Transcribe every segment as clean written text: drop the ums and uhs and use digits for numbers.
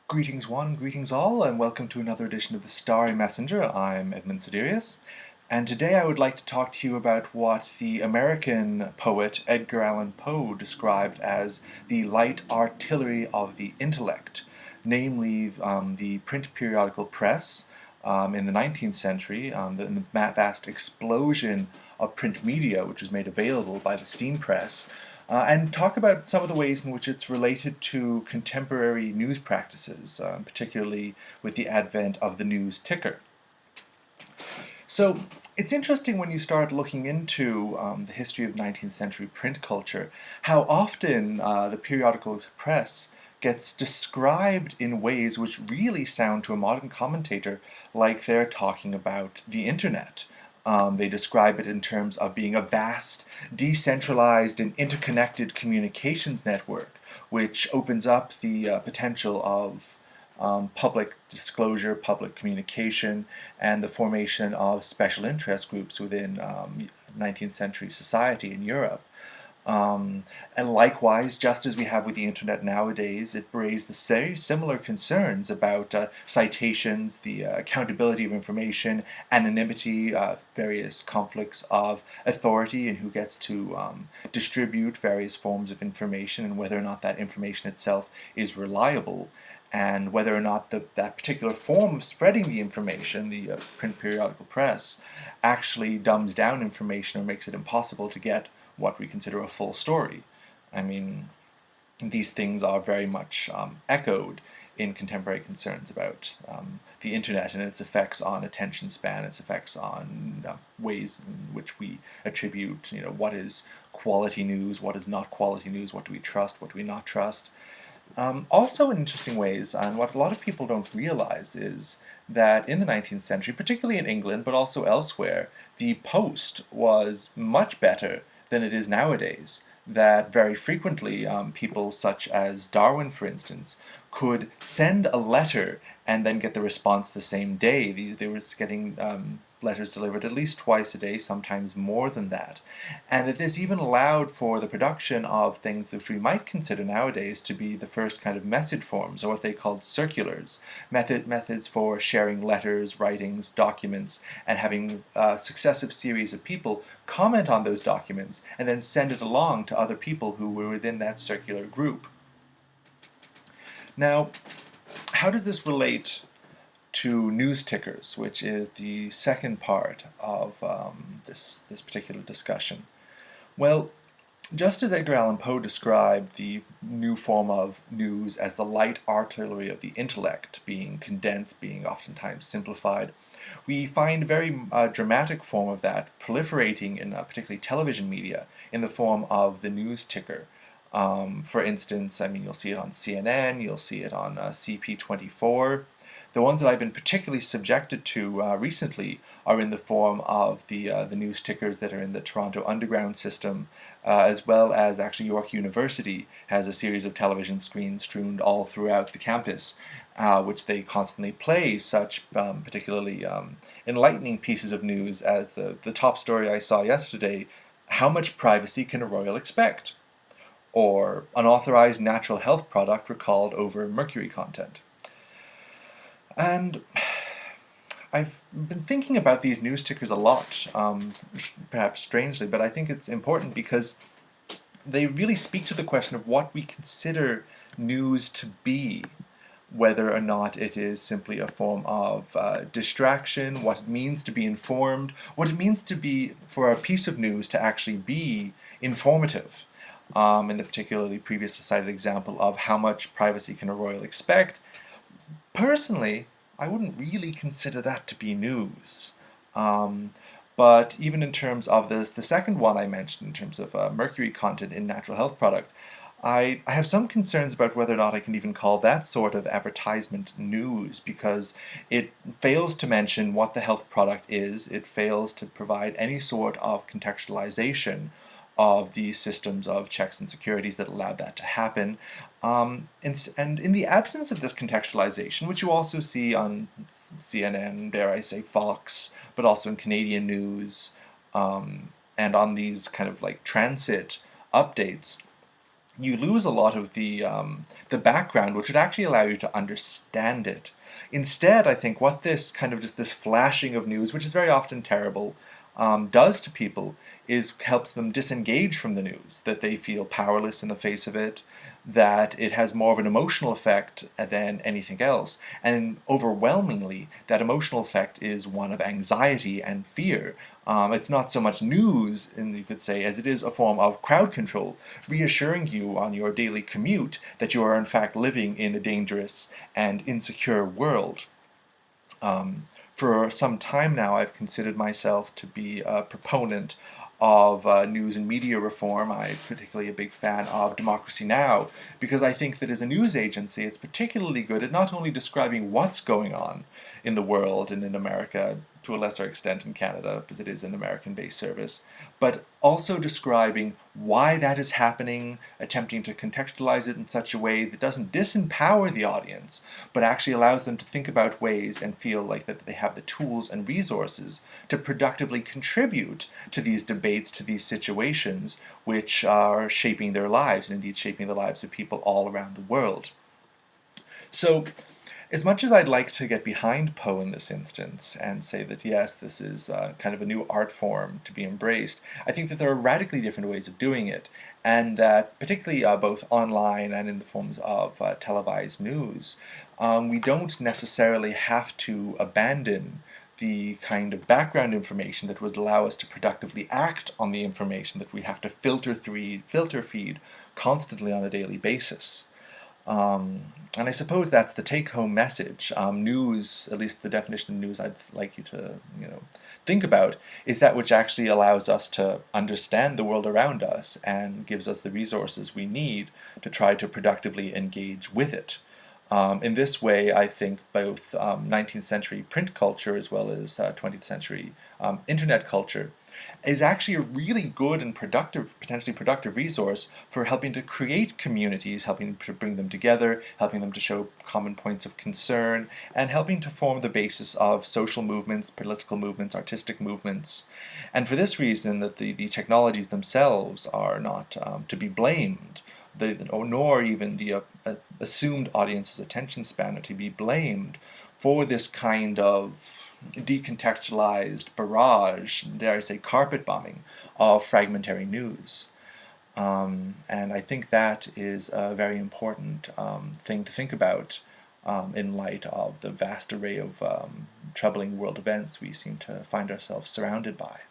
Greetings one, greetings all, and welcome to another edition of the Starry Messenger. I'm Edmund Siderius, and today I would like to talk to you about what the American poet Edgar Allan Poe described as the light artillery of the intellect, namely the print periodical press in the 19th century, the vast explosion of print media which was made available by the steam press, and talk about some of the ways in which it's related to contemporary news practices, particularly with the advent of the news ticker. So it's interesting when you start looking into the history of 19th century print culture, how often the periodical press gets described in ways which really sound to a modern commentator like they're talking about the internet. They describe it in terms of being a vast, decentralized, and interconnected communications network, which opens up the potential of public disclosure, public communication, and the formation of special interest groups within 19th century society in Europe. And likewise, just as we have with the internet nowadays, it raised the very similar concerns about citations, the accountability of information, anonymity, various conflicts of authority, and who gets to distribute various forms of information, and whether or not that information itself is reliable, and whether or not that particular form of spreading the information, the print periodical press, actually dumbs down information or makes it impossible to get what we consider a full story. I mean, these things are very much echoed in contemporary concerns about the internet and its effects on attention span, its effects on ways in which we attribute, what is quality news, what is not quality news, what do we trust, what do we not trust. Also in interesting ways, and what a lot of people don't realize is that in the 19th century, particularly in England, but also elsewhere, the post was much better than it is nowadays. That very frequently people such as Darwin, for instance, could send a letter and then get the response the same day. They were getting letters delivered at least twice a day, sometimes more than that. And that this even allowed for the production of things which we might consider nowadays to be the first kind of message forms, or what they called circulars, methods for sharing letters, writings, documents, and having a successive series of people comment on those documents and then send it along to other people who were within that circular group. Now, how does this relate to news tickers, which is the second part of this particular discussion? Well, just as Edgar Allan Poe described the new form of news as the light artillery of the intellect, being condensed, being oftentimes simplified, we find a very dramatic form of that proliferating in particularly television media in the form of the news ticker. For instance, you'll see it on CNN, you'll see it on CP24. The ones that I've been particularly subjected to recently are in the form of the news tickers that are in the Toronto Underground system, as well as actually York University has a series of television screens strewn all throughout the campus, which they constantly play such particularly enlightening pieces of news as the top story I saw yesterday: how much privacy can a royal expect? Or unauthorized natural health product recalled over mercury content. And I've been thinking about these news tickers a lot, perhaps strangely, but I think it's important because they really speak to the question of what we consider news to be, whether or not it is simply a form of distraction, what it means to be informed, what it means to be for a piece of news to actually be informative. In the particularly previous cited example of how much privacy can a royal expect, personally, I wouldn't really consider that to be news. But even in terms of the second one I mentioned, in terms of mercury content in natural health product, I have some concerns about whether or not I can even call that sort of advertisement news, because it fails to mention what the health product is, it fails to provide any sort of contextualization of the systems of checks and securities that allowed that to happen. And in the absence of this contextualization, which you also see on CNN, dare I say Fox, but also in Canadian news, and on these kind of like transit updates, you lose a lot of the background, which would actually allow you to understand it. Instead, I think what this kind of just this flashing of news, which is very often terrible, does to people is helps them disengage from the news, that they feel powerless in the face of it, that it has more of an emotional effect than anything else. And overwhelmingly, that emotional effect is one of anxiety and fear. It's not so much news, and you could say, as it is a form of crowd control, reassuring you on your daily commute that you are in fact living in a dangerous and insecure world. For some time now, I've considered myself to be a proponent of news and media reform. I'm particularly a big fan of Democracy Now! Because I think that as a news agency, it's particularly good at not only describing what's going on in the world and in America, to a lesser extent in Canada, because it is an American-based service, but also describing why that is happening, attempting to contextualize it in such a way that doesn't disempower the audience, but actually allows them to think about ways and feel like that they have the tools and resources to productively contribute to these debates, to these situations, which are shaping their lives, and indeed shaping the lives of people all around the world. So, as much as I'd like to get behind Poe in this instance and say that yes, this is kind of a new art form to be embraced, I think that there are radically different ways of doing it, and that particularly both online and in the forms of televised news, we don't necessarily have to abandon the kind of background information that would allow us to productively act on the information that we have to filter feed constantly on a daily basis. And I suppose that's the take-home message. News, at least the definition of news I'd like you to, think about, is that which actually allows us to understand the world around us and gives us the resources we need to try to productively engage with it. In this way, I think both 19th century print culture as well as 20th century internet culture is actually a really good and productive, potentially productive resource for helping to create communities, helping to bring them together, helping them to show common points of concern, and helping to form the basis of social movements, political movements, artistic movements. And for this reason, that the technologies themselves are not to be blamed, nor even the assumed audience's attention span are to be blamed for this kind of decontextualized barrage, dare I say carpet bombing, of fragmentary news. And I think that is a very important thing to think about in light of the vast array of troubling world events we seem to find ourselves surrounded by.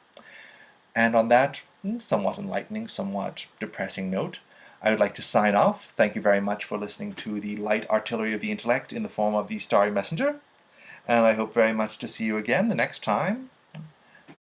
And on that somewhat enlightening, somewhat depressing note, I would like to sign off. Thank you very much for listening to the light artillery of the intellect in the form of the Starry Messenger. And I hope very much to see you again the next time